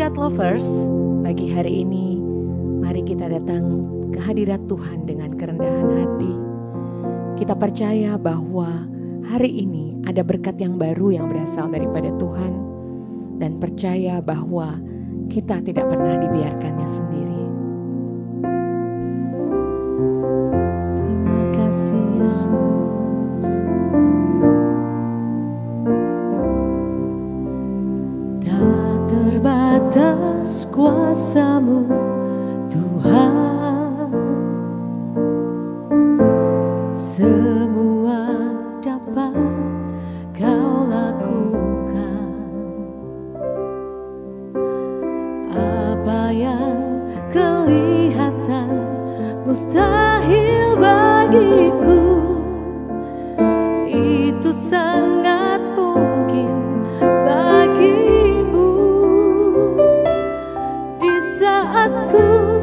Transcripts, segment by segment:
God Lovers, pagi hari ini mari kita datang ke hadirat Tuhan dengan kerendahan hati. Kita percaya bahwa hari ini ada berkat yang baru yang berasal daripada Tuhan, dan percaya bahwa kita tidak pernah dibiarkannya sendiri. Terima kasih Yesus. Tak terbatas kuasa-Mu Tuhan, semua dapat Kau lakukan. Apa yang kelihatan mustahil bagiku, itu sangat mungkin bagimu. Di saat ku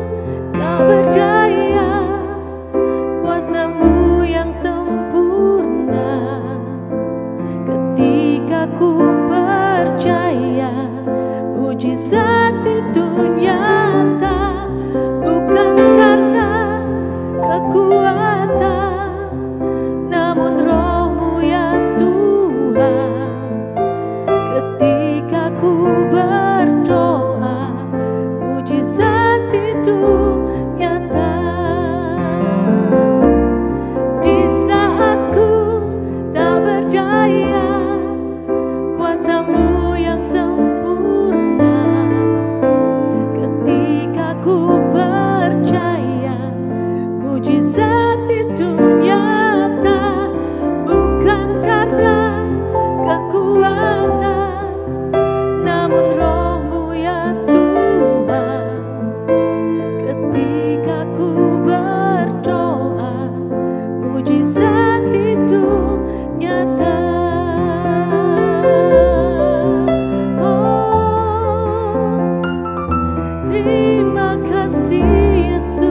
tak berdaya, kuasa-Mu yang sempurna. Ketika ku percaya mujizat itu nyata, bukan karena kekuatan, namun Roh-Mu ya Tuhan. Ketika ku berdoa, mujizat itu nyata. Di saat ku tak berdaya, kuasa-Mu yang sempurna. Ketika ku percaya, mujizat itu nyata, bukan karena kekuatan, namun Roh-Mu ya Tuhan. Ketika ku berdoa, mujizat itu nyata. Terima kasih Yesus,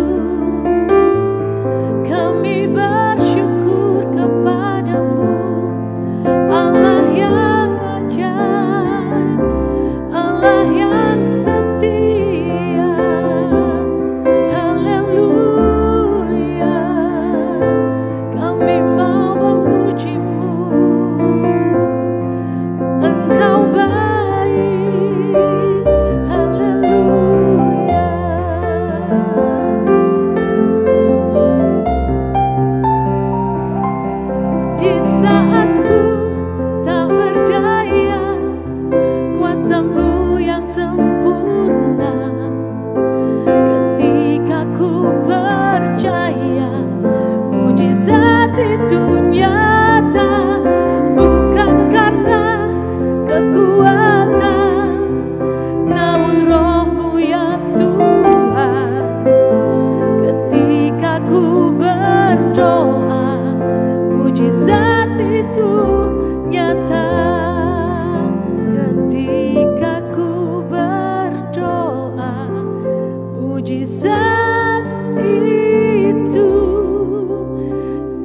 kami bersyukur kepadamu, Allah yang ajaib, Allah yang setia. Haleluya, kami mau memuji-Mu, Engkau baik. Haleluya. Di saat ku tak berdaya, kuasa-Mu yang sempurna. Ketika ku percaya, mujizat itu nyata, bukan karena kekuatan, namun Roh-Mu ya Tuhan. Ketika ku berdoa, mujizat itu nyata. Ketika ku berdoa, mujizat itu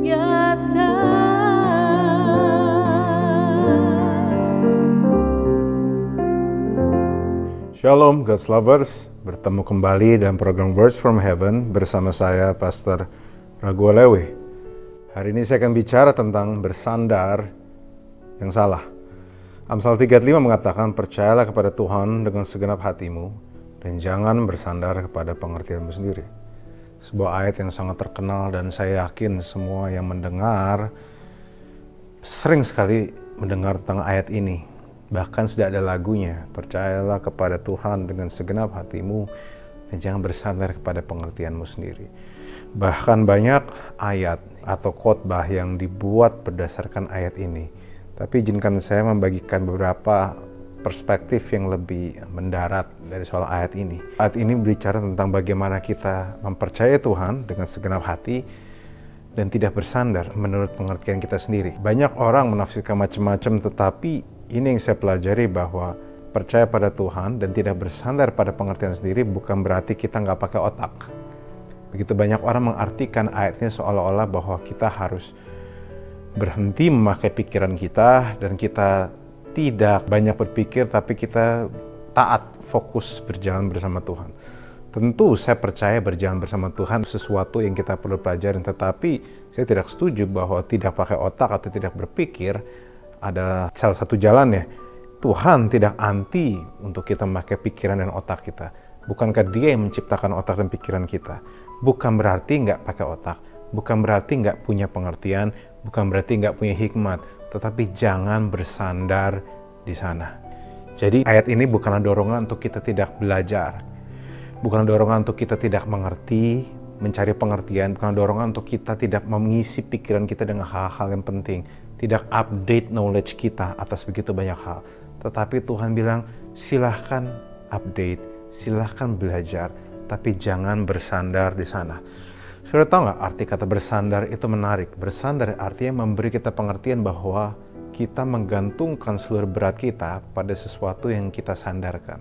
nyata. Shalom God's Lovers, bertemu kembali dalam program Words from Heaven bersama saya Pastor Raguel Lewe. Hari ini saya akan bicara tentang bersandar yang salah. Amsal 3:5 mengatakan, percayalah kepada Tuhan dengan segenap hatimu dan jangan bersandar kepada pengertianmu sendiri. Sebuah ayat yang sangat terkenal, dan saya yakin semua yang mendengar sering sekali mendengar tentang ayat ini. Bahkan sudah ada lagunya, percayalah kepada Tuhan dengan segenap hatimu dan jangan bersandar kepada pengertianmu sendiri. Bahkan banyak ayat atau khotbah yang dibuat berdasarkan ayat ini. Tapi izinkan saya membagikan beberapa perspektif yang lebih mendarat dari soal ayat ini. Ayat ini berbicara tentang bagaimana kita mempercayai Tuhan dengan segenap hati dan tidak bersandar menurut pengertian kita sendiri. Banyak orang menafsirkan macam-macam, tetapi ini yang saya pelajari, bahwa percaya pada Tuhan dan tidak bersandar pada pengertian sendiri bukan berarti kita nggak pakai otak. Begitu banyak orang mengartikan ayatnya seolah-olah bahwa kita harus berhenti memakai pikiran kita dan kita tidak banyak berpikir, tapi kita taat, fokus berjalan bersama Tuhan. Tentu saya percaya berjalan bersama Tuhan sesuatu yang kita perlu pelajari, tetapi saya tidak setuju bahwa tidak pakai otak atau tidak berpikir ada salah satu jalan ya. Tuhan tidak anti untuk kita memakai pikiran dan otak kita. Bukankah Dia yang menciptakan otak dan pikiran kita? Bukan berarti nggak pakai otak, bukan berarti nggak punya pengertian, bukan berarti nggak punya hikmat, tetapi jangan bersandar di sana. Jadi ayat ini bukanlah dorongan untuk kita tidak belajar, bukan dorongan untuk kita tidak mengerti, mencari pengertian, bukan dorongan untuk kita tidak mengisi pikiran kita dengan hal-hal yang penting, tidak update knowledge kita atas begitu banyak hal. Tetapi Tuhan bilang, silahkan update, silahkan belajar, tapi jangan bersandar di sana. Sudah tahu nggak arti kata bersandar itu menarik? Bersandar artinya memberi kita pengertian bahwa kita menggantungkan seluruh berat kita pada sesuatu yang kita sandarkan.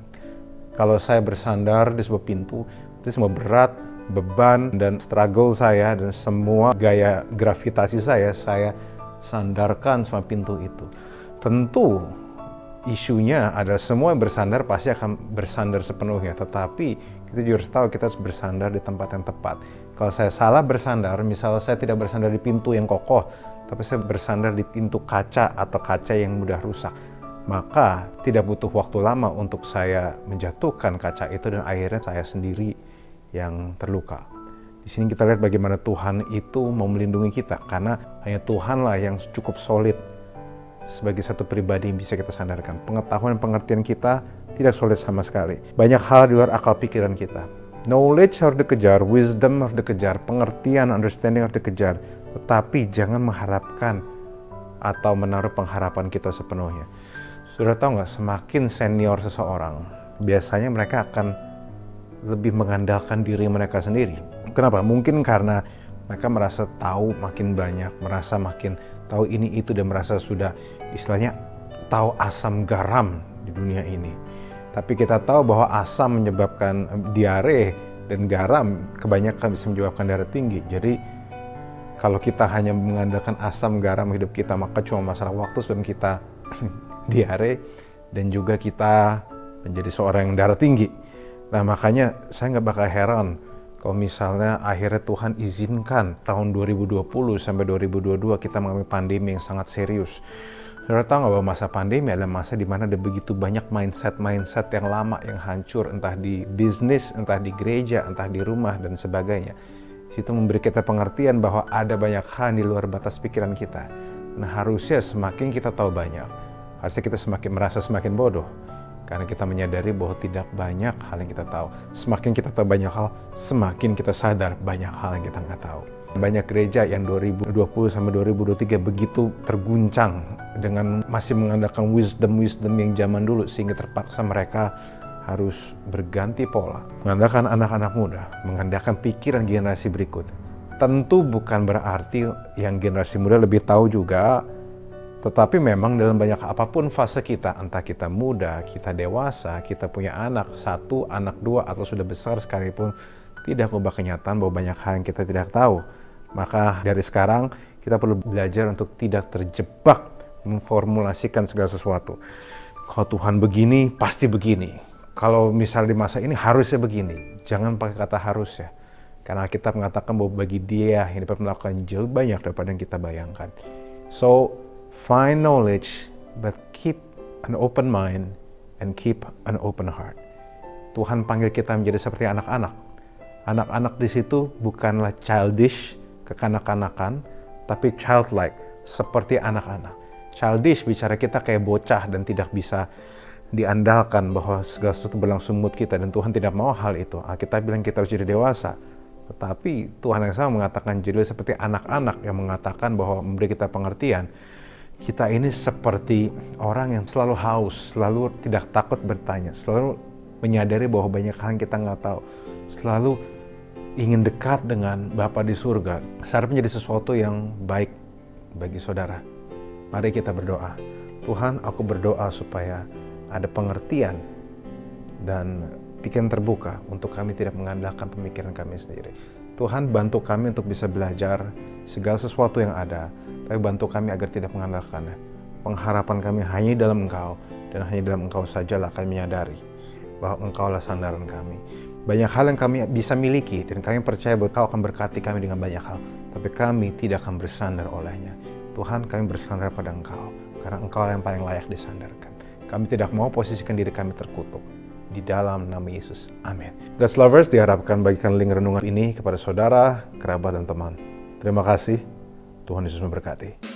Kalau saya bersandar di sebuah pintu, itu semua berat, beban, dan struggle saya, dan semua gaya gravitasi saya sandarkan sama pintu itu. Tentu isunya adalah semua yang bersandar pasti akan bersandar sepenuhnya, tetapi kita juga harus tahu kita harus bersandar di tempat yang tepat. Kalau saya salah bersandar, misalnya saya tidak bersandar di pintu yang kokoh, tapi saya bersandar di pintu kaca atau kaca yang mudah rusak, maka tidak butuh waktu lama untuk saya menjatuhkan kaca itu dan akhirnya saya sendiri yang terluka. Di sini kita lihat bagaimana Tuhan itu mau melindungi kita, karena hanya Tuhanlah yang cukup solid sebagai satu pribadi yang bisa kita sandarkan. Pengetahuan dan pengertian kita tidak solid sama sekali. Banyak hal di luar akal pikiran kita. Knowledge harus dikejar, wisdom harus dikejar, pengertian, understanding harus dikejar. Tetapi jangan mengharapkan atau menaruh pengharapan kita sepenuhnya. Sudah tahu nggak, semakin senior seseorang, biasanya mereka akan lebih mengandalkan diri mereka sendiri. Kenapa? Mungkin karena mereka merasa tahu makin banyak, merasa makin tahu ini itu, dan merasa sudah istilahnya tahu asam garam di dunia ini. Tapi kita tahu bahwa asam menyebabkan diare dan garam kebanyakan bisa menyebabkan darah tinggi. Jadi kalau kita hanya mengandalkan asam garam hidup kita, maka cuma masalah waktu sebelum kita diare dan juga kita menjadi seorang yang darah tinggi. Nah makanya saya nggak bakal heran kalau misalnya akhirnya Tuhan izinkan tahun 2020 sampai 2022 kita mengalami pandemi yang sangat serius. Saudara tahu nggak bahwa masa pandemi adalah masa di mana ada begitu banyak mindset yang lama yang hancur, entah di bisnis, entah di gereja, entah di rumah dan sebagainya. Itu memberi kita pengertian bahwa ada banyak hal di luar batas pikiran kita. Nah harusnya semakin kita tahu banyak, harusnya kita merasa semakin bodoh. Karena kita menyadari bahwa tidak banyak hal yang kita tahu. Semakin kita tahu banyak hal, semakin kita sadar banyak hal yang kita nggak tahu. Banyak gereja yang 2020 sampai 2023 begitu terguncang dengan masih mengandalkan wisdom yang zaman dulu, sehingga terpaksa mereka harus berganti pola. Mengandalkan anak-anak muda, mengandalkan pikiran generasi berikut. Tentu bukan berarti yang generasi muda lebih tahu juga, tetapi memang dalam banyak apapun fase kita, entah kita muda, kita dewasa, kita punya anak satu, anak dua, atau sudah besar sekalipun, tidak mengubah kenyataan bahwa banyak hal yang kita tidak tahu. Maka dari sekarang kita perlu belajar untuk tidak terjebak memformulasikan segala sesuatu. Kalau Tuhan begini, pasti begini. Kalau misal di masa ini harusnya begini. Jangan pakai kata harus ya. Karena kita mengatakan bahwa bagi Dia yang dapat melakukan jauh banyak daripada yang kita bayangkan. So, find knowledge, but keep an open mind and keep an open heart. Tuhan panggil kita menjadi seperti anak-anak. Anak-anak di situ bukanlah childish, kekanak-kanakan, tapi childlike, seperti anak-anak. Childish bicara kita kayak bocah dan tidak bisa diandalkan bahwa segala sesuatu berlangsung mood kita, dan Tuhan tidak mau hal itu. Kita bilang kita harus jadi dewasa. Tetapi Tuhan yang sama mengatakan jadi seperti anak-anak, yang mengatakan bahwa memberi kita pengertian. Kita ini seperti orang yang selalu haus, selalu tidak takut bertanya, selalu menyadari bahwa banyak hal yang kita nggak tahu, selalu ingin dekat dengan Bapa di surga. Seharusnya menjadi sesuatu yang baik bagi saudara. Mari kita berdoa. Tuhan, aku berdoa supaya ada pengertian dan pikiran terbuka untuk kami tidak mengandalkan pemikiran kami sendiri. Tuhan, bantu kami untuk bisa belajar segala sesuatu yang ada, tapi bantu kami agar tidak mengandalkannya. Pengharapan kami hanya dalam Engkau, dan hanya dalam Engkau sajalah kami menyadari bahwa Engkaulah sandaran kami. Banyak hal yang kami bisa miliki dan kami percaya bahwa Kau akan berkati kami dengan banyak hal. Tapi kami tidak akan bersandar olehnya. Tuhan, kami bersandar pada Engkau, karena Engkau yang paling layak disandarkan. Kami tidak mau posisikan diri kami terkutuk. Di dalam nama Yesus. Amin. God's Lovers, diharapkan bagikan link renungan ini kepada saudara, kerabat, dan teman. Terima kasih. Tuhan Yesus memberkati.